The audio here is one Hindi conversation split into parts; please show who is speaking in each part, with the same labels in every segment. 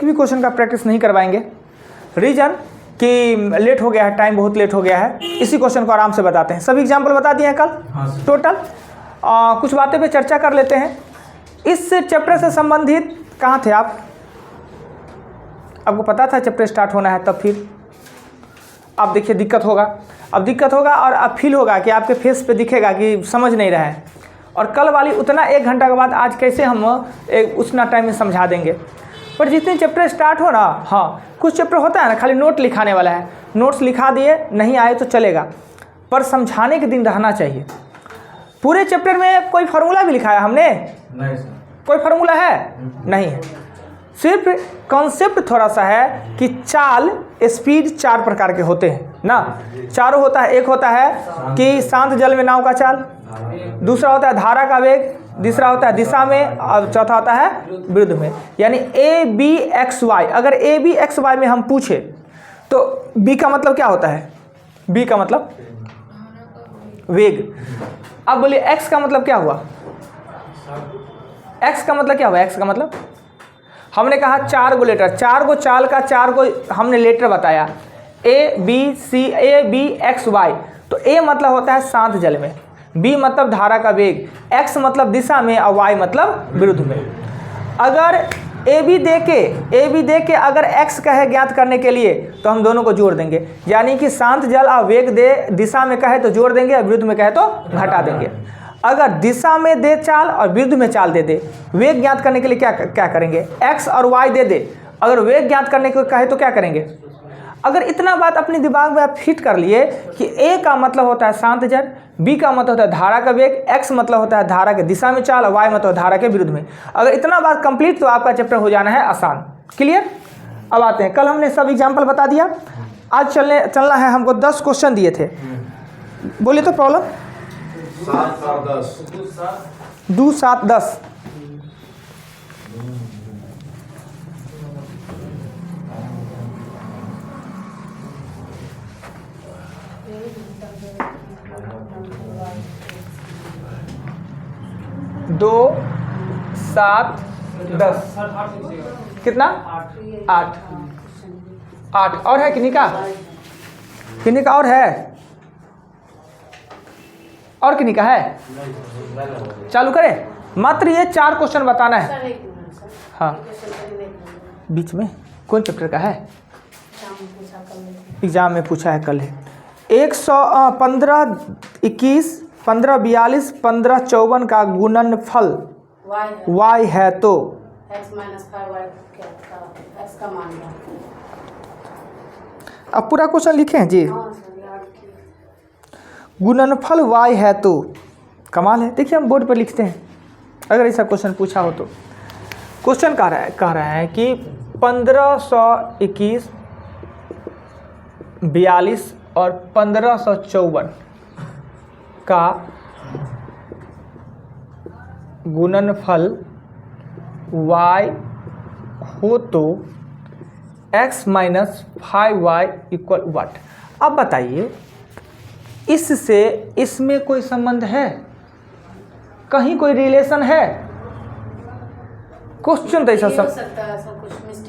Speaker 1: एक भी क्वेश्चन का प्रैक्टिस नहीं करवाएंगे। रीजन कि लेट हो गया है, टाइम बहुत लेट हो गया है। इसी क्वेश्चन को आराम से बताते हैं। सभी एग्जाम्पल बता दिए हैं कल टोटल। कुछ बातें पे चर्चा कर लेते हैं। इस चैप्टर से संबंधित कहाँ थे आप? आपको पता था चैप्टर स्टार्ट होना है, तब फिर अब देखिए दिक्कत होगा। अब दिक्कत होगा और अब फील होगा कि आपके फेस पे दिखेगा कि समझ नहीं रहा है। और कल वाली उतना 1 घंटा के बाद आज कैसे हम उतना टाइम में समझा देंगे। पर जितने चैप्टर स्टार्ट हो ना, हाँ कुछ चैप्टर होता है ना खाली नोट लिखाने वाला है, नोट्स लिखा दिए, नहीं आए तो चलेगा, पर समझाने के दिन रहना चाहिए। पूरे चैप्टर में कोई फार्मूला भी लिखा है हमने? नहीं सर। कोई फार्मूला है? नहीं है। सिर्फ कॉन्सेप्ट थोड़ा सा है कि चाल स्पीड 4 प्रकार के होते हैं ना। चारों होता है। एक होता है कि शांत जल में नाव का चाल, दूसरा होता है धारा का वेग, तीसरा होता है दिशा में, और चौथा होता है विरुद्ध में। यानी A B X Y। अगर A B X Y में हम पूछे तो B का मतलब क्या होता है? B का मतलब वेग। अब बोलिए X का मतलब क्या हुआ? X का मतलब क्या हुआ? X का मतलब हमने कहा 4 गो लेटर, 4 गो चाल का 4 गो हमने लेटर बताया, A B X Y। तो A मतलब होता है शांत जल में, B मतलब धारा का वेग, X मतलब दिशा में और Y मतलब विरुद्ध में। अगर A B दे के अगर X कहे ज्ञात करने के लिए तो हम दोनों को जोड़ देंगे। यानी कि शांत जल और वेग दे, दिशा में कहे तो जोड़ देंगे और विरुद्ध में कहे तो घटा देंगे। अगर दिशा में दे चाल और विरुद्ध में चाल दे दे, वेग ज्ञात करने के लिए क्या करेंगे? X और Y दे दे। अगर वेग ज्ञात करने को कहे तो क्या करेंगे? अगर इतना बात अपने दिमाग में आप फिट कर लिए कि A का मतलब होता है शांत जल, B का मतलब होता है धारा का वेग, X मतलब होता है धारा के दिशा में चाल और Y मतलब है धारा के विरुद्ध में। अगर इतना बात कंप्लीट तो आपका चैप्टर हो जाना है आसान। क्लियर? अब आते हैं, कल हमने सब एग्जाम्पल बता दिया। आज चलना है हमको। 10 क्वेश्चन दिए थे। बोलिए तो प्रॉब्लम। 2 7 10 2 7 10 कितना? 8 और है किन्हीं का और है? और किन्हीं का है? चालू करें। मात्र ये 4 क्वेश्चन बताना है। हाँ बीच में कौन चैप्टर का है? एग्जाम में पूछा है कल है। 115 21 15 42 15 54 का गुणनफल y है तो
Speaker 2: x माइनस 5y x का मान है।
Speaker 1: अब पूरा क्वेश्चन लिखे हैं जी। गुणनफल y है तो, कमाल है। देखिए हम बोर्ड पर लिखते हैं अगर ऐसा क्वेश्चन पूछा हो तो। क्वेश्चन कह रहा है कि 1521 42 और 1554 का गुणनफल y हो तो x minus 5y equal what. अब बताइए इससे इसमें कोई संबंध है? कहीं कोई रिलेशन है? क्वेश्चन तो ऐसा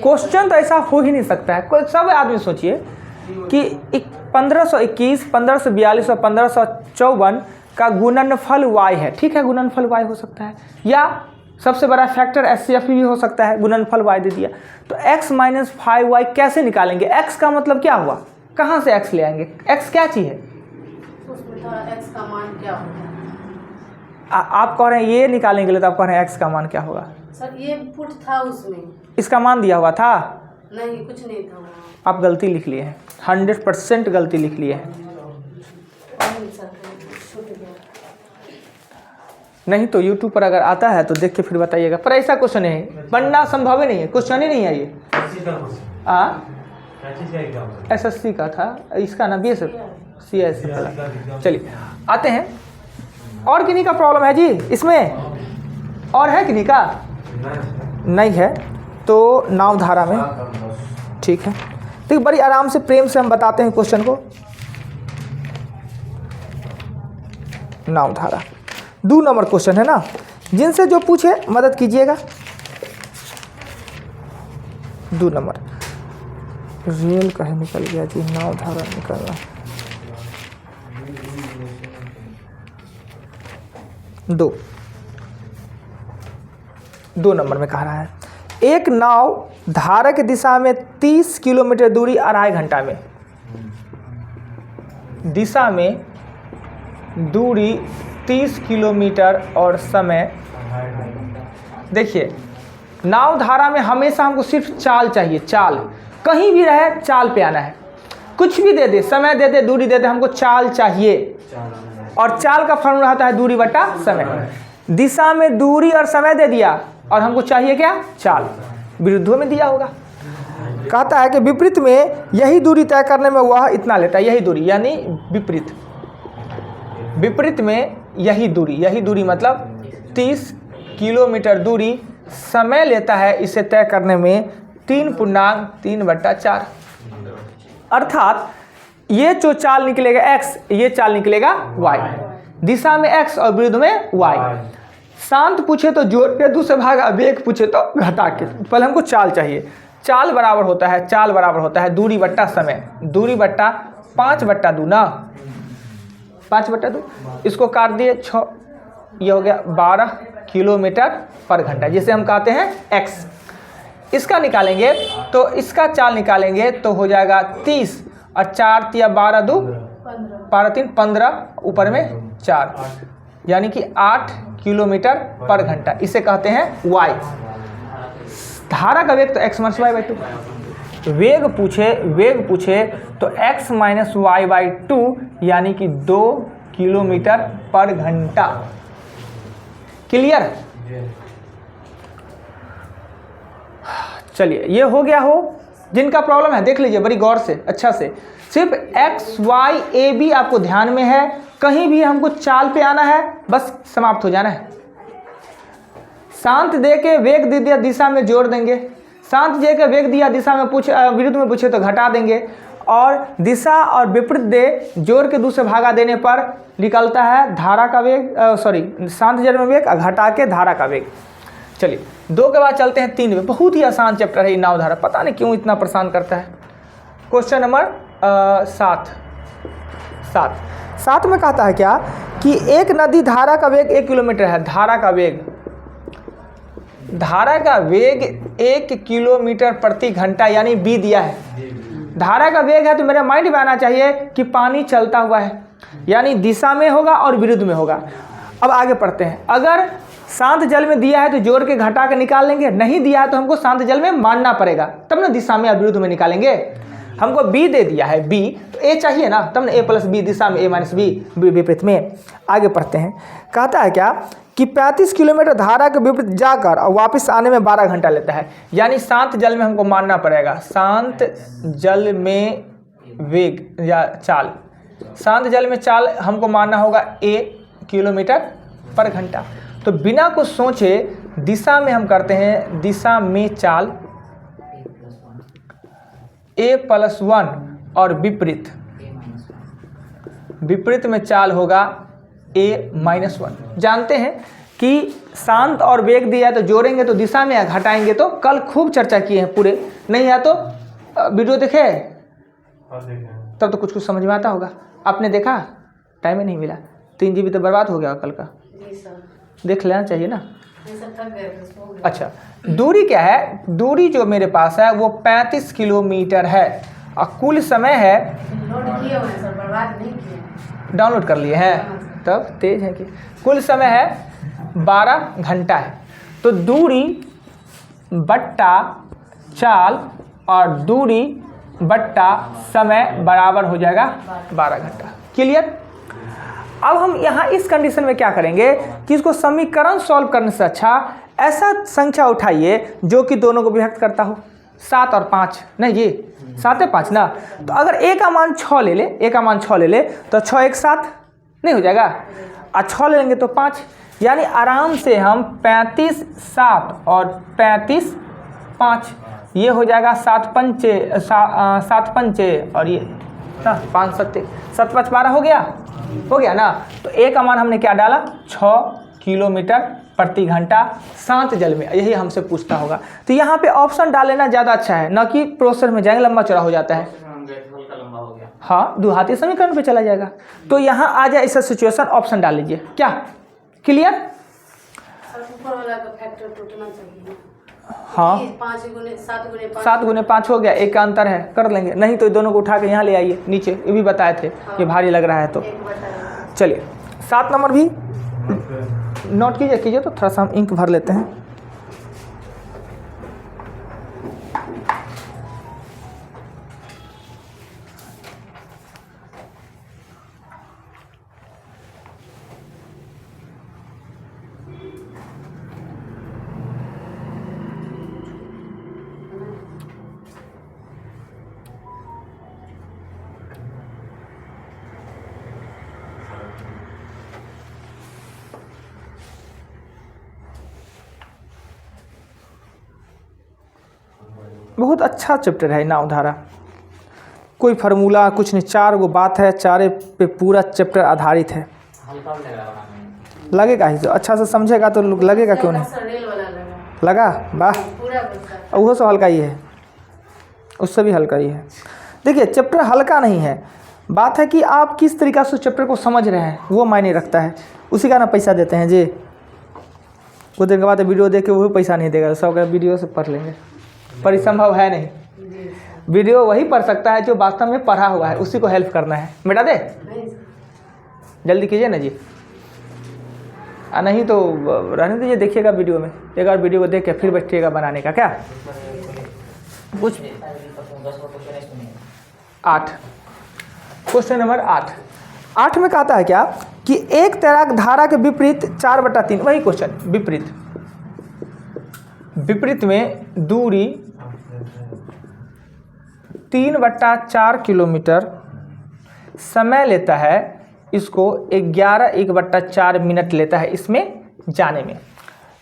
Speaker 1: क्वेश्चन तो ऐसा हो ही नहीं सकता है। कोई सब आदमी सोचिए कि 1521 1542 और 1554 का गुणनफल y है। ठीक है, गुणनफल y हो सकता है, या सबसे बड़ा फैक्टर HCF भी हो सकता है। गुणनफल y दे दिया तो x माइनस 5y कैसे निकालेंगे? x का मतलब क्या हुआ? कहाँ से x ले आएंगे? x क्या चीज़ है?
Speaker 2: x का मान क्या होगा?
Speaker 1: आप कह रहे हैं ये निकालेंगे लिए, तो आप कह रहे हैं x का मान क्या होगा?
Speaker 2: सर ये पुट था उसमें, इसका
Speaker 1: मान दिया हुआ था?
Speaker 2: नहीं, कुछ नहीं था।
Speaker 1: आप गलती लिख लिए हैं, 100% गलती लिख लिए हैं। नहीं तो YouTube पर अगर आता है तो देख के फिर बताइएगा। पर ऐसा क्वेश्चन है, बनना संभव ही नहीं है, क्वेश्चन ही नहीं है ये। SSC का था, इसका ना BSF CS। चलिए आते हैं। और किन्हीं का प्रॉब्लम है जी इसमें? और है किन्हीं का? नहीं है तो नाव धारा में। ठीक है, तो बड़ी आराम से प्रेम से हम बताते हैं क्वेश्चन को। नाव धारा 2 नंबर क्वेश्चन है ना, जिनसे जो पूछे मदद कीजिएगा। 2 नंबर रेल कहे निकल गया जी, नाव धारा निकलना। 2 नंबर में कह रहा है एक नाव धारा की दिशा में 30 किलोमीटर दूरी 2.5 घंटा में, दिशा में दूरी 30 किलोमीटर और समय। देखिए नाव धारा में हमेशा हमको सिर्फ चाल चाहिए, चाल कहीं भी रहे चाल पे आना है, कुछ भी दे दे, समय दे दे, दूरी दे दे, हमको चाल चाहिए। और चाल का फॉर्मूला होता है दूरी बटा समय। दिशा में दूरी और समय दे दिया और हमको चाहिए क्या, चाल। विरुद्धों में दिया होगा, कहता है कि विपरीत में यही दूरी तय करने में वह इतना लेता है, यही दूरी यानी विपरीत, विपरीत में यही दूरी मतलब 30 किलोमीटर दूरी समय लेता है इसे तय करने में 3.3/4। अर्थात ये जो चाल निकलेगा x, ये चाल निकलेगा y, दिशा में x और विरुद्ध में y। शांत पूछे तो जोड़ के 2 से भागा, वेग पूछे तो घटा के। पहले हमको चाल चाहिए, चाल बराबर होता है, चाल बराबर होता है दूरी बट्टा समय, दूरी बट्टा 5/2 ना, 5/2। इसको काट दिए 6, ये हो गया 12 किलोमीटर पर घंटा, जिसे हम कहते हैं x। इसका निकालेंगे तो इसका चाल निकालेंगे तो हो जाएगा 30 और 4 तिया 12 2 12 3 15, ऊपर में 4 यानी कि 8 किलोमीटर पर घंटा, इसे कहते हैं y। धारा का वेग तो x - y/2, वेग पूछे तो x - y/2 यानी कि 2 किलोमीटर पर घंटा। क्लियर? चलिए ये हो गया हो। जिनका प्रॉब्लम है देख लीजिए बड़ी गौर से, अच्छा से। सिर्फ x y a b आपको ध्यान में है, कहीं भी हमको चाल पे आना है, बस समाप्त हो जाना है। शांत दे के वेग दे दिया दिशा में जोड़ देंगे, शांत दे के वेग दिया दिशा में विरुद्ध में पूछे तो घटा देंगे, और दिशा और विपरीत दे जोड़ के 2 से भागा देने पर निकलता है धारा का वेग, शांत जल में वेग, घटा के धारा का वेग। चलिए 2 के बाद चलते हैं 3 में। बहुत ही आसान चैप्टर है ये नाव धारा, पता नहीं क्यों इतना परेशान करता है। क्वेश्चन नंबर 7 में कहता है क्या कि एक नदी धारा का वेग 1 किलोमीटर है। धारा का वेग 1 किलोमीटर प्रति घंटा यानी b दिया है। धारा का वेग है तो मेरे माइंड में आना चाहिए कि पानी चलता हुआ है, यानी दिशा में होगा और विरुद्ध में होगा। अब आगे पढ़ते हैं। अगर शांत जल में दिया है तो जोड़ के घटा के निकाल लेंगे, नहीं दिया है तो हमको शांत जल में मानना पड़ेगा, तब ना दिशा में या विरुद्ध में निकालेंगे। हमको b दे दिया है, b तो a चाहिए ना, तब ना a + b, दिशा में a - b विपरीत में। आगे पढ़ते हैं। कहता है क्या कि 35 किलोमीटर धारा के विपरीत जाकर और वापस आने में 12 घंटा लेता है, यानी शांत जल में हमको मानना पड़ेगा। शांत जल में वेग या चाल, शांत जल में चाल हमको मानना होगा a किलोमीटर पर घंटा। तो बिना कुछ सोचे दिशा में हम करते हैं, दिशा में चाल a+1 और विपरीत में चाल होगा a-1। जानते हैं कि शांत और वेग दिया है तो जोड़ेंगे तो दिशा में, घटाएंगे तो कल खूब चर्चा किए हैं पूरे, नहीं है तो वीडियो देखे तब तो कुछ समझ में आता होगा। आपने देखा, टाइम ही नहीं मिला, 3 GB तो बर्बाद हो गया कल का, देख लेना चाहिए ना। अच्छा दूरी क्या है, दूरी जो मेरे पास है वो 35 किलोमीटर है और कुल समय है, डाउनलोड कर लिए हैं तब तेज है कि कुल समय है 12 घंटा है। तो दूरी बट्टा चाल और दूरी बट्टा समय बराबर हो जाएगा 12 घंटा। क्लियर? अब हम यहाँ इस कंडीशन में क्या करेंगे कि इसको समीकरण सॉल्व करने से अच्छा ऐसा संख्या उठाइए जो कि दोनों को विभक्त करता हो। 7 और 5 नहीं, ये 7 है 5 ना, तो अगर a का मान 6 ले ले, a का मान 6 ले ले तो 6 1 7 नहीं हो जाएगा, और 6 ले लेंगे तो 5, यानी आराम से हम 35 7 और 35 5, ये हो जाएगा 7 पंचे और ये 5 7 7 5 12 हो गया ना। तो a का मान हमने क्या डाला 6 किलोमीटर प्रति घंटा शांत जल में, यही हमसे पूछता होगा। तो यहाँ पे ऑप्शन डाल लेना ज़्यादा अच्छा है, ना कि प्रोसेस में जाएंगे लंबा चौड़ा हो जाता है। हाँ, द्विघातीय समीकरण पे चला जाएगा। तो यहाँ आ जाए ऐसा सिचुएशन, ऑप्शन डाल लीजिए। क्या क्लियर?
Speaker 2: ऊपर वाला का फैक्टर टूटना चाहिए।
Speaker 1: हाँ,
Speaker 2: 7
Speaker 1: गुने 5 हो गया, एक का अंतर है, कर लेंगे। नहीं तो दोनों को उठा के यहाँ ले आइए नीचे, ये भी बताए थे, ये भारी लग रहा है तो। चलिए 7 नंबर भी नोट कीजिए तो थोड़ा सा हम इंक भर लेते हैं। बहुत अच्छा चैप्टर है नाव धारा, कोई फार्मूला कुछ नहीं, 4 गो बात है, चारे पे पूरा चैप्टर आधारित है। लगेगा ही तो, अच्छा से समझेगा तो लगेगा क्यों नहीं। लगा वाह, वो सब हल्का ही है, उससे भी हल्का ही है। देखिए चैप्टर हल्का नहीं है, बात है कि आप किस तरीक़ा से चैप्टर को समझ रहे हैं, वो मायने रखता है। उसी का ना पैसा देते हैं जी, कुछ दिन के बाद वीडियो देख के वो भी पैसा नहीं देगा, सब वीडियो से पढ़ लेंगे, पर संभव है नहीं। वीडियो वही पढ़ सकता है जो वास्तव में पढ़ा हुआ है, उसी को हेल्प करना है। मिटा दे, जल्दी कीजिए ना जी, नहीं तो रहने दीजिए, देखिएगा वीडियो में, एक बार वीडियो को देख के फिर बैठिएगा बनाने का। क्या कुछ 8 क्वेश्चन नंबर 8 में कहता है क्या कि एक तैराक धारा के विपरीत 4/3, वही क्वेश्चन, विपरीत में दूरी 3/4 किलोमीटर समय लेता है, इसको 11 मिनट लेता है इसमें जाने में।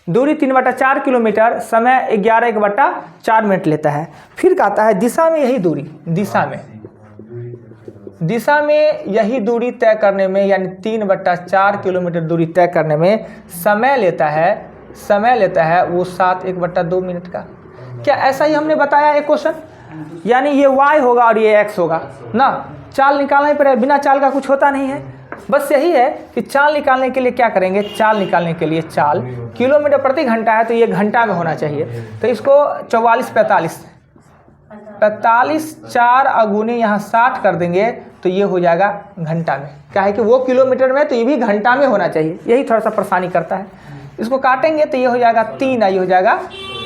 Speaker 1: दूरी 3/4 किलोमीटर, समय 11 मिनट लेता है। फिर कहता है दिशा में यही दूरी, दिशा में यही दूरी तय करने में, यानी 3/4 किलोमीटर दूरी तय करने में समय लेता है वो 1/2 मिनट का। क्या ऐसा ही हमने बताया एक क्वेश्चन, यानी ये y होगा और ये x होगा ना, चाल निकालना ही पड़ेगा, बिना चाल का कुछ होता नहीं है। बस यही है कि चाल निकालने के लिए क्या करेंगे, चाल निकालने के लिए चाल किलोमीटर प्रति घंटा है तो ये घंटा में होना चाहिए, तो इसको 45 4 अगुने यहाँ 60 कर देंगे तो ये हो जाएगा घंटा में। क्या है कि वो किलोमीटर में तो ये भी घंटा में होना चाहिए, यही थोड़ा सा परेशानी करता है। इसको काटेंगे तो ये हो जाएगा 3, ये हो जाएगा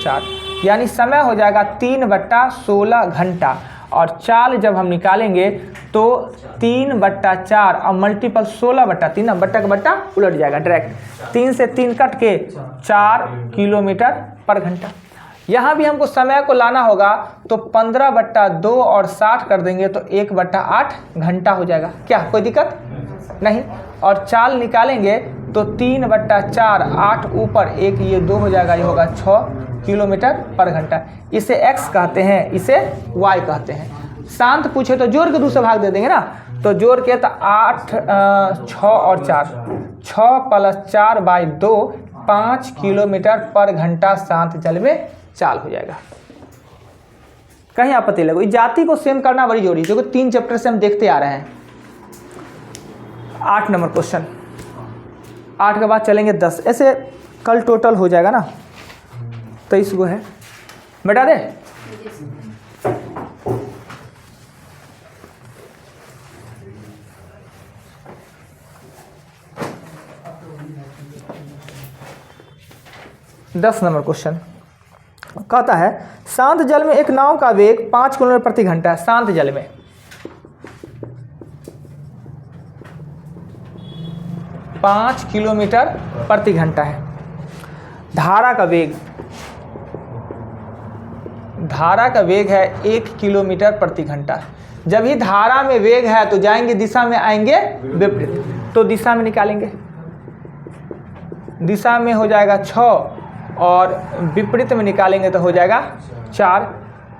Speaker 1: 4, यानी समय हो जाएगा 3/16 घंटा। और चाल जब हम निकालेंगे तो 3/4 और मल्टीपल 16/3 ना, बट्टा का बट्टा उलट जाएगा डायरेक्ट, 3 से 3 कट के 4 किलोमीटर पर घंटा। यहाँ भी हमको समय को लाना होगा तो 15/2 और 60 कर देंगे तो 1/8 घंटा हो जाएगा। क्या कोई दिक्कत नहीं। और चाल निकालेंगे तो 3/4 8 ऊपर 1 ये 2 हो जाएगा, ये होगा 6 किलोमीटर पर घंटा। इसे x कहते हैं, इसे y कहते हैं। शांत पूछे तो जोड़ के 2 से भाग दे देंगे ना, तो जोड़ के तो 8 6 और 4, 6 + 4/2 5 किलोमीटर पर घंटा शांत जल में चाल हो जाएगा। कहीं आपत्ति लगो, इस जाति को सेम करना बड़ी जरूरी है, जो कि 3 चैप्टर से हम देखते आ रहे हैं। 8 नंबर क्वेश्चन, 8 के बाद चलेंगे 10, ऐसे कल टोटल हो जाएगा ना 23 गो है। बेटा दे दस नंबर क्वेश्चन कहता है शांत जल में एक नाव का वेग 5 किलोमीटर प्रति घंटा है। शांत जल में 5 किलोमीटर प्रति घंटा है। धारा का वेग है 1 किलोमीटर प्रति घंटा। जब ही धारा में वेग है तो जाएंगे दिशा में, आएंगे विपरीत, तो दिशा में निकालेंगे। दिशा में हो जाएगा 6 और विपरीत में निकालेंगे तो हो जाएगा 4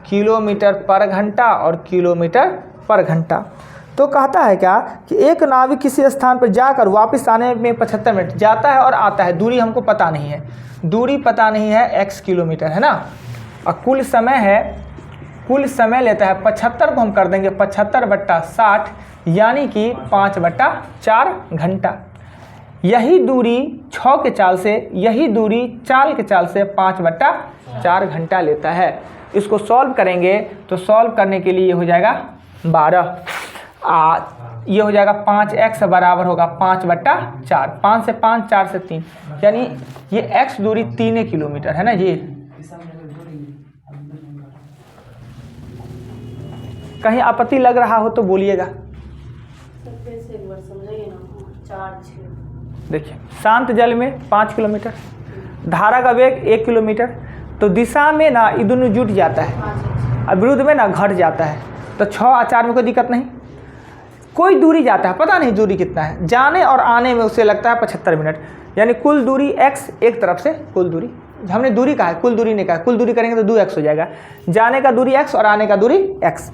Speaker 1: किलोमीटर पर घंटा और किलोमीटर पर घंटा। तो कहता है क्या कि एक नाविक किसी स्थान पर जाकर वापस आने में 75 मिनट जाता है और आता है, दूरी हमको पता नहीं है, दूरी पता नहीं है, x किलोमीटर है ना, और कुल समय लेता है 75 को हम कर देंगे 75/60 यानी कि 5/4 घंटा। यही दूरी 6 के चाल से, यही दूरी चाल के चाल से 5/4 घंटा लेता है। इसको सॉल्व करेंगे तो सॉल्व करने के लिए ये हो जाएगा 12, ये हो जाएगा 5x बराबर होगा 5/4, 5 से 5, 4 से 3, यानी ये x दूरी 3 किलोमीटर है ना। ये कहीं आपत्ति लग रहा हो तो बोलिएगा। देखिए शांत जल में 5 किलोमीटर, धारा का वेग 1 किलोमीटर, तो दिशा में ना ये दोनों जुट जाता है और विरुद्ध में ना घट जाता है, तो 6 और 4 में कोई दिक्कत नहीं। कोई दूरी जाता है, पता नहीं दूरी कितना है, जाने और आने में उसे लगता है 75 मिनट, यानी कुल दूरी x, एक तरफ से कुल दूरी, हमने दूरी कहा है, कुल दूरी नहीं कहा, कुल दूरी करेंगे तो 2x हो जाएगा, जाने का दूरी x और आने का दूरी x।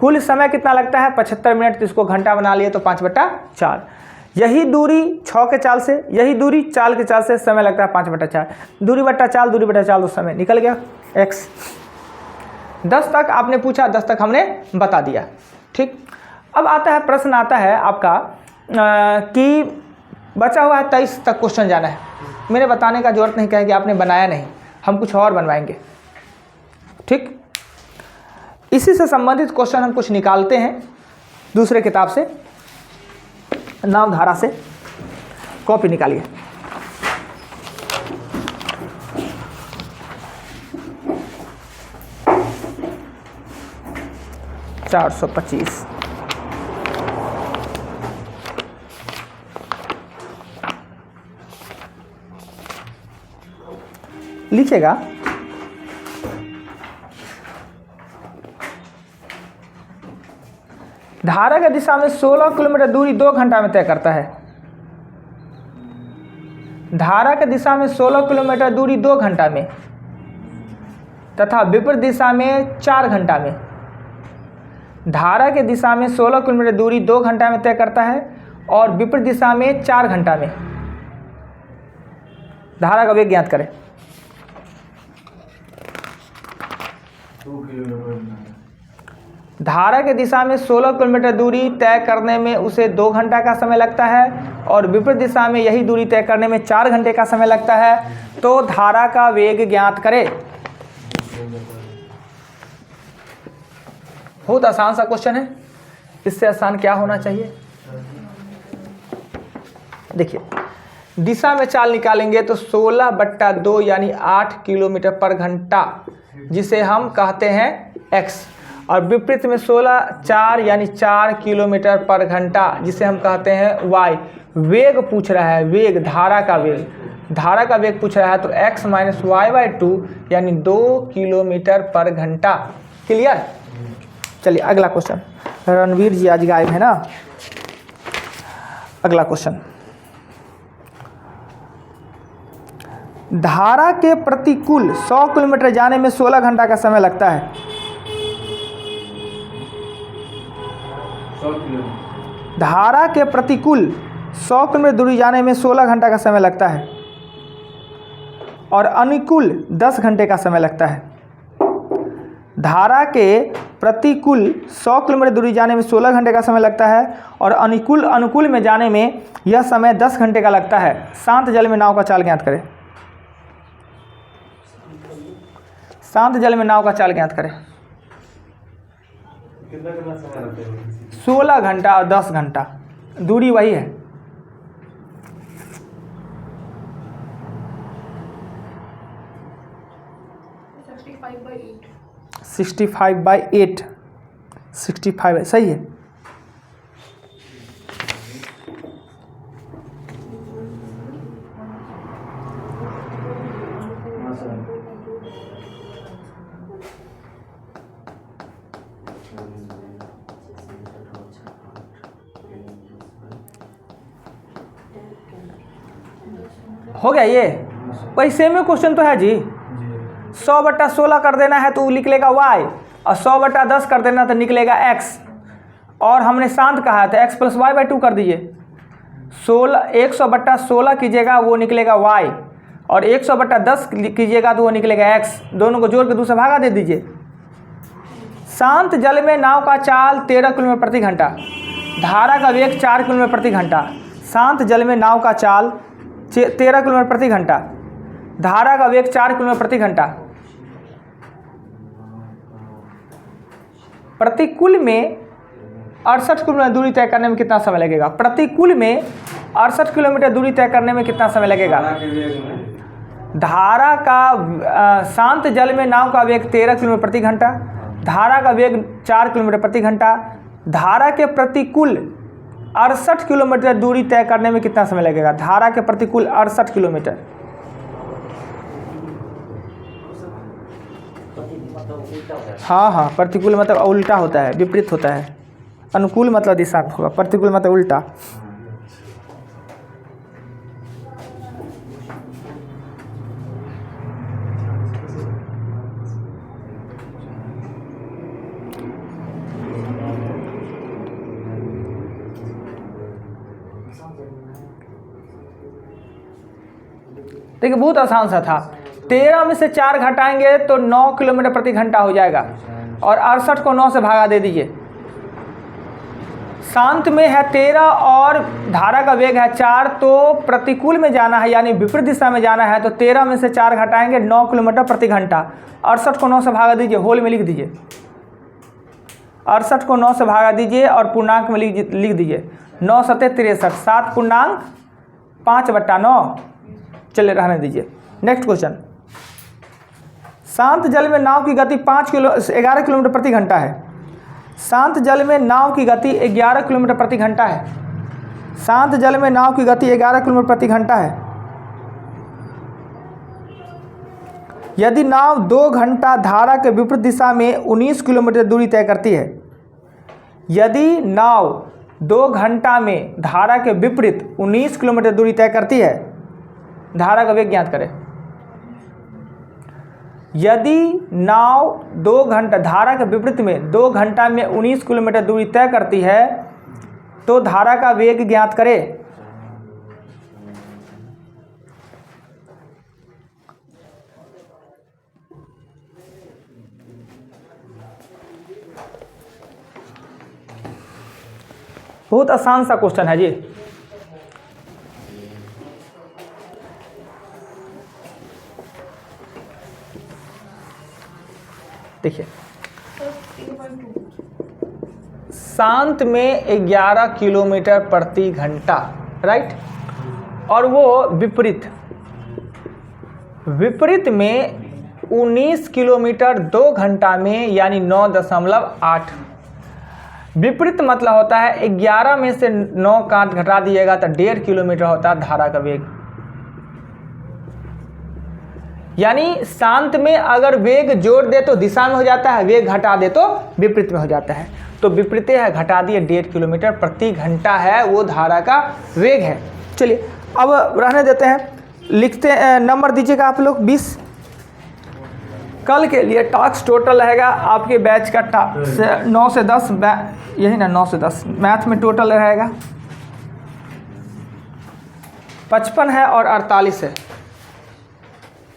Speaker 1: कुल समय कितना लगता है 75 मिनट, तो इसको घंटा बना लिए तो 5/4। यही दूरी 6 के चाल से, यही दूरी चाल के चाल से समय लगता है 5/4, दूरी बट्टा चाल, दूरी बट्टा चाल, तो समय निकल गया x। 10 तक आपने पूछा, 10 तक हमने बता दिया, ठीक। अब आता है प्रश्न, आता है आपका कि बचा हुआ है 23 तक क्वेश्चन जाना है। मेरे बताने का जरूरत नहीं है कि आपने बनाया नहीं, हम कुछ और बनवाएंगे, ठीक। इसी से संबंधित क्वेश्चन हम कुछ निकालते हैं दूसरे किताब से, नावधारा से। कॉपी निकालिए। $425। लिखिएगा धारा की दिशा में 16 किलोमीटर दूरी 2 घंटा में तय करता है। धारा की दिशा में 16 किलोमीटर दूरी 2 घंटा में तथा विपरीत दिशा में 4 घंटा में। धारा की दिशा में 16 किलोमीटर दूरी 2 घंटा में तय करता है और विपरीत दिशा में 4 घंटा में। धारा का वेग ज्ञात करें। धारा की दिशा में 16 किलोमीटर दूरी तय करने में उसे 2 घंटा का समय लगता है और विपरीत दिशा में यही दूरी तय करने में 4 घंटे का समय लगता है। तो धारा का वेग ज्ञात करें। बहुत आसान सा क्वेश्चन है, इससे आसान क्या होना चाहिए। देखिए दिशा में चाल निकालेंगे तो 16/2 यानी 8 किलोमीटर पर घंटा, जिसे हम कहते हैं x, और विपरीत में 16/4 यानी 4 किलोमीटर पर घंटा, जिसे हम कहते हैं y। वेग पूछ रहा है, वेग, धारा का वेग, धारा का वेग पूछ रहा है, तो x - y/2 यानी 2 किलोमीटर पर घंटा। क्लियर। चलिए अगला क्वेश्चन। रणवीर जी आज गायब है ना। अगला क्वेश्चन, धारा के प्रतिकूल 100 किलोमीटर जाने में 16 घंटा का समय लगता है। धारा के प्रतिकूल 100 किलोमीटर दूरी जाने में 16 घंटा का समय लगता है और अनुकूल 10 घंटे का समय लगता है। धारा के प्रतिकूल 100 किलोमीटर दूरी जाने में 16 घंटे का समय लगता है और अनुकूल में जाने में यह समय 10 घंटे का लगता है। शांत जल में नाव का चाल ज्ञात करें। शांत जल में नाव का चाल ज्ञात करें।
Speaker 3: कितना समय लगता है?
Speaker 1: 16 घंटा और 10 घंटा, दूरी वही है। सिक्सटी फाइव बाई 8, 65 सही है। हो गया ये। वैसे में क्वेश्चन तो है जी, 100/16 कर देना है तो लिख लेगा y, और 100/10 कर देना तो निकलेगा x, और हमने शांत कहा था x प्लस वाई बाई 2 कर दीजिए। 100/16 कीजिएगा वो निकलेगा y, और 100/10 कीजिएगा तो वो निकलेगा x। दोनों को जोड़ के दूसरा भागा दे दीजिए। शांत जल में नाव का चाल 13 किलोमीटर प्रति घंटा, धारा का वेग 4 किलोमीटर प्रति घंटा। शांत जल में नाव का चाल 13 किलोमीटर प्रति घंटा, धारा का वेग 4 किलोमीटर प्रति घंटा। प्रतिकूल में 68 किलोमीटर दूरी तय करने में कितना समय लगेगा? प्रतिकूल में 68 किलोमीटर दूरी तय करने में कितना समय लगेगा? धारा का शांत जल में नाव का वेग 13 किलोमीटर प्रति घंटा, धारा का वेग 4 किलोमीटर प्रति घंटा। धारा के प्रतिकूल 68 किलोमीटर दूरी तय करने में कितना समय लगेगा? धारा के प्रतिकूल 68 किलोमीटर। हाँ, प्रतिकूल मतलब उल्टा होता है, विपरीत होता है। अनुकूल मतलब दिशा होगा, प्रतिकूल मतलब उल्टा। देखिए बहुत आसान सा था। 13 में से 4 घटाएंगे तो 9 किलोमीटर प्रति घंटा हो जाएगा, और 68 को 9 से भागा दे दीजिए। शांत में है 13 और धारा का वेग है 4, तो प्रतिकूल में जाना है यानी विपरीत दिशा में जाना है, तो 13 में से 4 घटाएंगे 9 किलोमीटर प्रति घंटा। 68 को 9 से भागा दीजिए, होल में लिख दीजिए। 68 को 9 से भागा दीजिए और पूर्णांक में लिख दीजिए। 9 सते 63, 7 पूर्णांक 5/9। चलिए रहने दीजिए। Next question. शांत जल में नाव की गति 11 किलोमीटर प्रति घंटा है। शांत जल में नाव की गति 11 किलोमीटर प्रति घंटा है। शांत जल में नाव की गति 11 किलोमीटर प्रति घंटा है। यदि नाव 2 घंटा धारा के विपरीत दिशा में 19 किलोमीटर दूरी तय करती है, यदि नाव 2 घंटा में धारा के विपरीत 19 किलोमीटर दूरी तय करती है, धारा का वेग ज्ञात करें। यदि नाव 2 घंटा धारा के विपरीत में 2 घंटा में 19 किलोमीटर दूरी तय करती है तो धारा का वेग ज्ञात करें। बहुत आसान सा क्वेश्चन है जी। देखिए शांत में 11 किलोमीटर प्रति घंटा, राइट, और वो विपरीत में 19 किलोमीटर 2 घंटा में यानी 9.8। विपरीत मतलब होता है 11 में से 9 काट घटा दिएगा तो 1.5 किलोमीटर होता है धारा का वेग। यानी शांत में अगर वेग जोड़ दे तो दिशा में हो जाता है, वेग घटा दे तो विपरीत में हो जाता है। तो विपरीत है, घटा दिए 1.5 किलोमीटर प्रति घंटा है वो धारा का वेग है। चलिए अब रहने देते हैं, लिखते हैं। नंबर दीजिएगा आप लोग 20। कल के लिए टास्क टोटल रहेगा आपके बैच का 9 से 10, यही ना 9 से 10 मैथ में टोटल रहेगा 55 है और 48 है।